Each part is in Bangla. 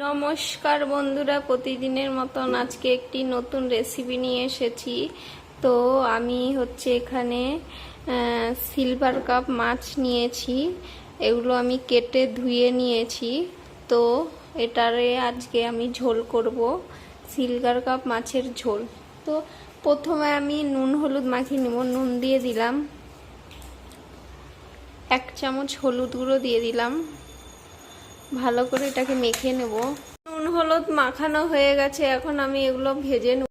নমস্কার বন্ধুরা, প্রতিদিনের মতন আজকে একটি নতুন রেসিপি নিয়ে এসেছি। তো আমি এখানে সিলভার কাপ মাছ নিয়েছি। এগুলো আমি কেটে ধুয়ে নিয়েছি। তো এটারে আজকে আমি ঝোল করব, সিলভার কাপ মাছের ঝোল। তো প্রথমে আমি নুন হলুদ মাখিয়ে নেব। নুন দিয়ে দিলাম, 1 চামচ হলুদ গুঁড়ো দিয়ে দিলাম। ভালো করে এটাকে মেখে নেব। নুন হলুদ মাখানো হয়ে গেছে, এখন আমি এগুলো ভেজে নেব।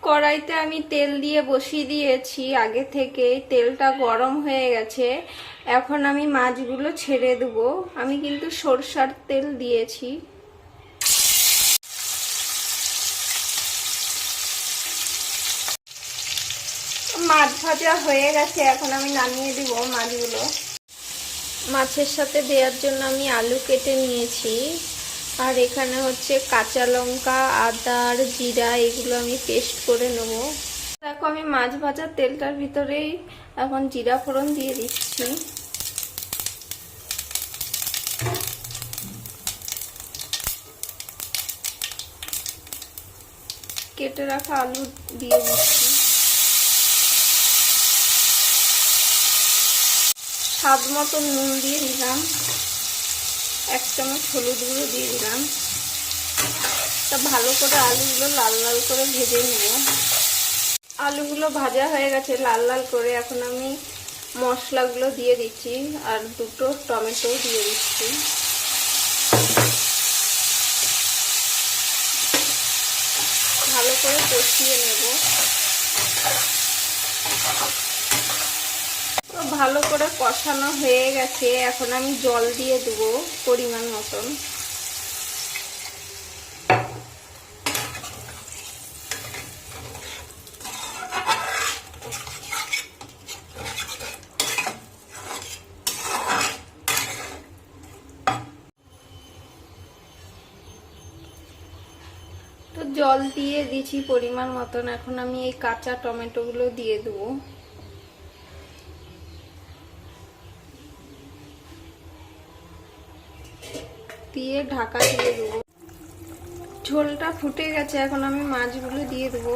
কড়াইতে আমি তেল দিয়ে বসিয়ে দিয়েছি আগে থেকেই। তেলটা গরম হয়ে গেছে, এখন আমি মাছগুলো ছেড়ে দেব। আমি কিন্তু সরষার তেল দিয়েছি। মাছ ভাজা হয়ে গেছে, এখন আমি নামিয়ে দিব মাছগুলো। মাছের সাথে দেওয়ার জন্য আমি আলু কেটে নিয়েছি, আর এখানে কাঁচা লঙ্কা, আদা আর জিরা, এগুলো আমি পেস্ট করে নেব। দেখো, আমি মাছ ভাজার তেলটার ভিতরেই এখন জিরা ফোড়ন দিয়ে দিচ্ছি। কেটে রাখা আলু দিয়ে দিচ্ছি। স্বাদ মতো নুন দিয়ে দিলাম, 1 চামচ হলুদ গুঁড়ো দিয়ে দিলাম। তা ভালো করে আলুগুলো লাল লাল করে ভেজে নেব। আলুগুলো ভাজা হয়ে গেছে লাল লাল করে, এখন আমি মশলাগুলো দিয়ে দিচ্ছি আর 2টো টমেটো দিয়ে দিচ্ছি। ভালো করে কষিয়ে নেব। ভালো করে কষানো হয়ে গেছে, এখন আমি জল দিয়ে দেবো পরিমাণ মতন। তো জল দিয়ে দিয়েছি পরিমাণ মতন, এখন আমি এই কাঁচা টমেটোগুলো দিয়ে দেবো। দিয়ে ঢাকা দিয়ে দেবো। ঝোলটা ফুটে গেছে, এখন আমি মাছগুলো দিয়ে দেবো।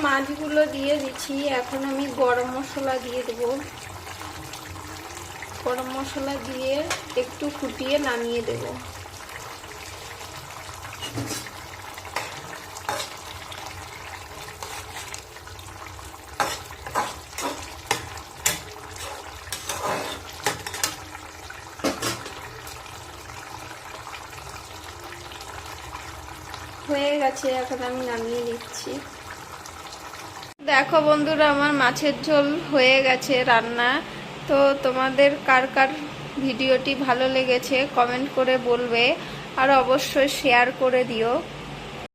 মাছগুলো দিয়ে দিচ্ছি, এখন আমি গরম মশলা দিয়ে দেবো। গরম মশলা দিয়ে একটু ফুটিয়ে নামিয়ে দেব। হয়ে গেছে, এখন আমি নামিয়ে নিচ্ছি। দেখো বন্ধুরা, আমার মাছের ঝোল হয়ে গেছে রান্না। তো তোমাদের কার কার ভিডিওটি ভালো লেগেছে কমেন্ট করে বলবে, আর অবশ্যই শেয়ার করে দিও।